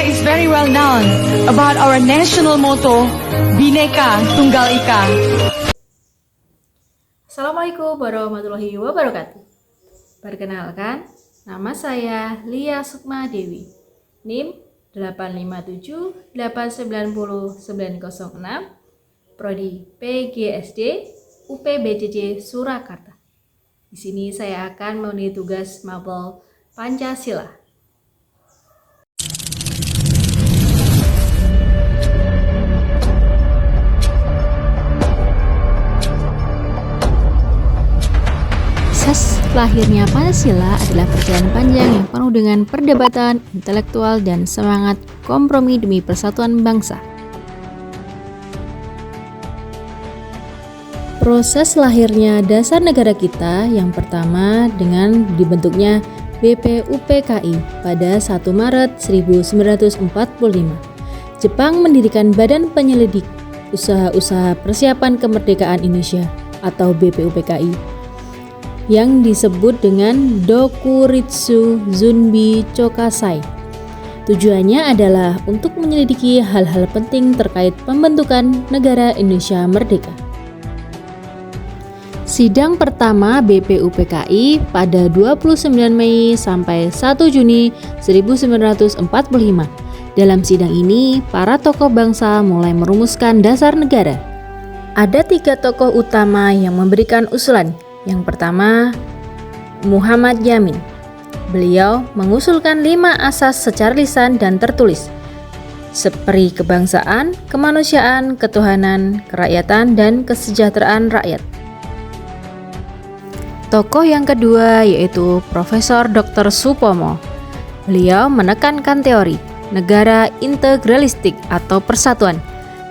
is very well known about our national motto, Bhinneka Tunggal Ika. Assalamualaikum warahmatullahi wabarakatuh. Perkenalkan, nama saya Lia Sukma Dewi, NIM 857890906, Prodi PGSD UPBCC Surakarta. Di sini saya akan memenuhi tugas mapel Pancasila. Proses lahirnya Pancasila adalah perjalanan panjang yang penuh dengan perdebatan intelektual dan semangat kompromi demi persatuan bangsa. Proses lahirnya dasar negara kita yang pertama dengan dibentuknya BPUPKI pada 1 Maret 1945. Jepang mendirikan Badan Penyelidik Usaha-Usaha Persiapan Kemerdekaan Indonesia atau BPUPKI yang disebut dengan Dokuritsu Zunbi Chokasai. Tujuannya adalah untuk menyelidiki hal-hal penting terkait pembentukan negara Indonesia merdeka. Sidang pertama BPUPKI pada 29 Mei sampai 1 Juni 1945. Dalam sidang ini, para tokoh bangsa mulai merumuskan dasar negara. Ada 3 tokoh utama yang memberikan usulan. Yang pertama, Muhammad Yamin. Beliau mengusulkan 5 asas secara lisan dan tertulis, seperti kebangsaan, kemanusiaan, ketuhanan, kerakyatan, dan kesejahteraan rakyat. Tokoh yang kedua yaitu Profesor Dr. Supomo. Beliau menekankan teori negara integralistik atau persatuan,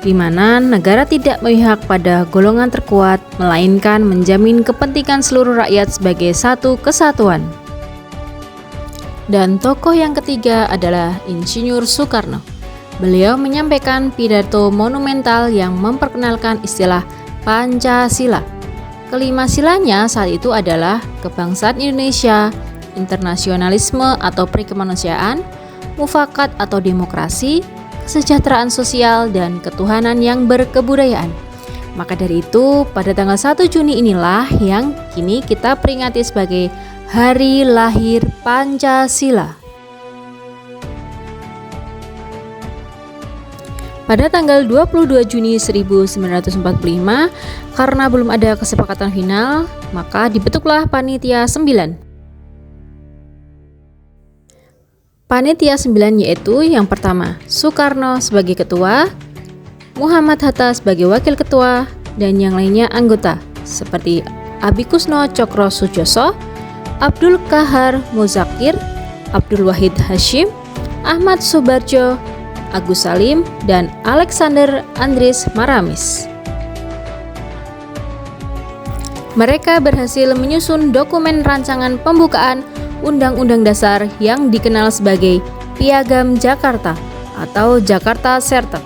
di mana negara tidak memihak pada golongan terkuat, melainkan menjamin kepentingan seluruh rakyat sebagai satu kesatuan. Dan tokoh yang ketiga adalah Insinyur Soekarno. Beliau menyampaikan pidato monumental yang memperkenalkan istilah Pancasila. Kelima silanya saat itu adalah kebangsaan Indonesia, internasionalisme atau perikemanusiaan, mufakat atau demokrasi, kesejahteraan sosial, dan ketuhanan yang berkebudayaan. Maka dari itu, pada tanggal 1 Juni inilah yang kini kita peringati sebagai Hari Lahir Pancasila. Pada tanggal 22 Juni 1945, karena belum ada kesepakatan final, maka dibentuklah Panitia 9. Panitia 9 yaitu yang pertama, Soekarno sebagai ketua, Muhammad Hatta sebagai wakil ketua, dan yang lainnya anggota seperti Abikusno Cokro Sujoso, Abdul Kahar Muzakir, Abdul Wahid Hashim, Ahmad Subarjo, Agus Salim, dan Alexander Andries Maramis. Mereka berhasil menyusun dokumen rancangan pembukaan Undang-Undang Dasar yang dikenal sebagai Piagam Jakarta atau Jakarta Charter.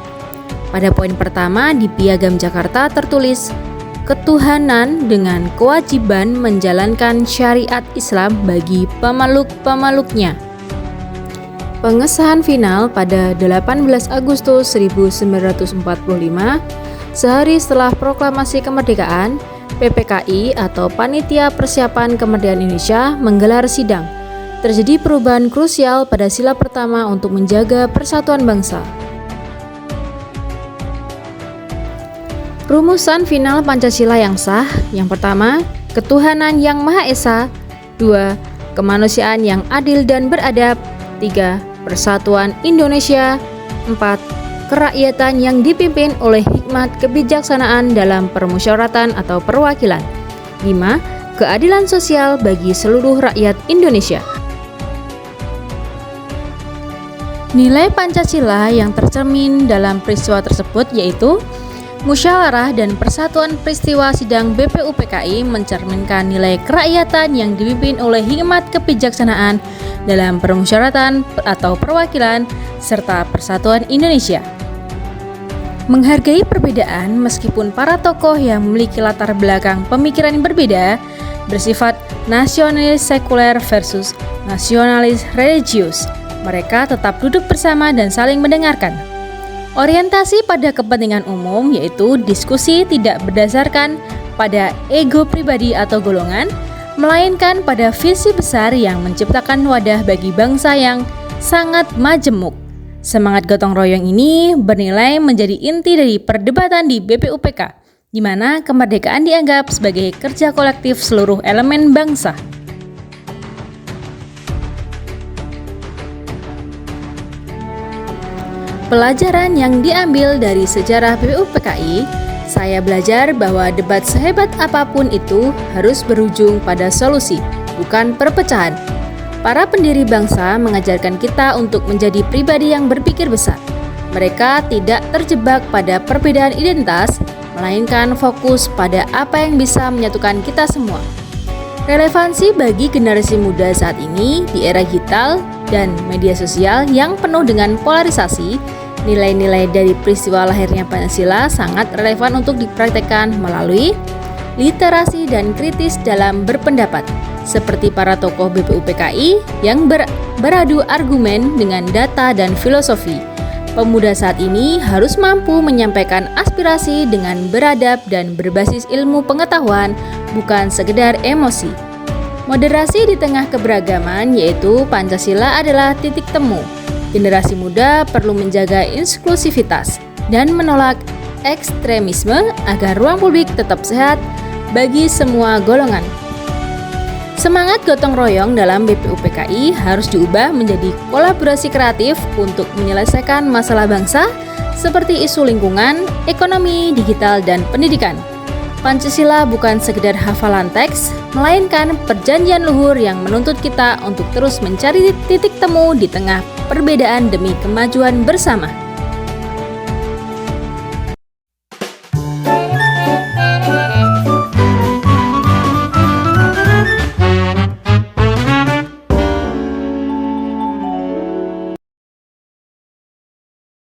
Pada poin pertama di Piagam Jakarta tertulis ketuhanan dengan kewajiban menjalankan syariat Islam bagi pemeluk-pemeluknya. Pengesahan final pada 18 Agustus 1945, sehari setelah proklamasi kemerdekaan, PPKI atau Panitia Persiapan Kemerdekaan Indonesia menggelar sidang. Terjadi perubahan krusial pada sila pertama untuk menjaga persatuan bangsa. Rumusan final Pancasila yang sah, yang pertama, ketuhanan yang Maha Esa, 2, kemanusiaan yang adil dan beradab, 3, persatuan Indonesia, 4, kerakyatan yang dipimpin oleh hikmat kebijaksanaan dalam permusyawaratan atau perwakilan, 5, keadilan sosial bagi seluruh rakyat Indonesia. Nilai Pancasila yang tercermin dalam peristiwa tersebut yaitu musyawarah dan persatuan. Peristiwa sidang BPUPKI mencerminkan nilai kerakyatan yang dipimpin oleh hikmat kebijaksanaan dalam permusyawaratan atau perwakilan serta persatuan Indonesia. Menghargai perbedaan meskipun para tokoh yang memiliki latar belakang pemikiran yang berbeda, bersifat nasionalis sekuler versus nasionalis religius, Mereka tetap duduk bersama dan saling mendengarkan. Orientasi pada kepentingan umum yaitu diskusi tidak berdasarkan pada ego pribadi atau golongan, melainkan pada visi besar yang menciptakan wadah bagi bangsa yang sangat majemuk. Semangat gotong royong ini bernilai menjadi inti dari perdebatan di BPUPK, di mana kemerdekaan dianggap sebagai kerja kolektif seluruh elemen bangsa. Pelajaran yang diambil dari sejarah BPUPKI, saya belajar bahwa debat sehebat apapun itu harus berujung pada solusi, bukan perpecahan. Para pendiri bangsa mengajarkan kita untuk menjadi pribadi yang berpikir besar. Mereka tidak terjebak pada perbedaan identitas, melainkan fokus pada apa yang bisa menyatukan kita semua. Relevansi bagi generasi muda saat ini di era digital dan media sosial yang penuh dengan polarisasi, nilai-nilai dari peristiwa lahirnya Pancasila sangat relevan untuk dipraktekkan melalui literasi dan kritis dalam berpendapat, seperti para tokoh BPUPKI yang beradu argumen dengan data dan filosofi. Pemuda saat ini harus mampu menyampaikan aspirasi dengan beradab dan berbasis ilmu pengetahuan, bukan sekedar emosi. Moderasi di tengah keberagaman, yaitu Pancasila adalah titik temu. Generasi muda perlu menjaga inklusivitas dan menolak ekstremisme agar ruang publik tetap sehat bagi semua golongan. Semangat gotong royong dalam BPUPKI harus diubah menjadi kolaborasi kreatif untuk menyelesaikan masalah bangsa seperti isu lingkungan, ekonomi, digital, dan pendidikan. Pancasila bukan sekedar hafalan teks, melainkan perjanjian luhur yang menuntut kita untuk terus mencari titik temu di tengah perbedaan demi kemajuan bersama.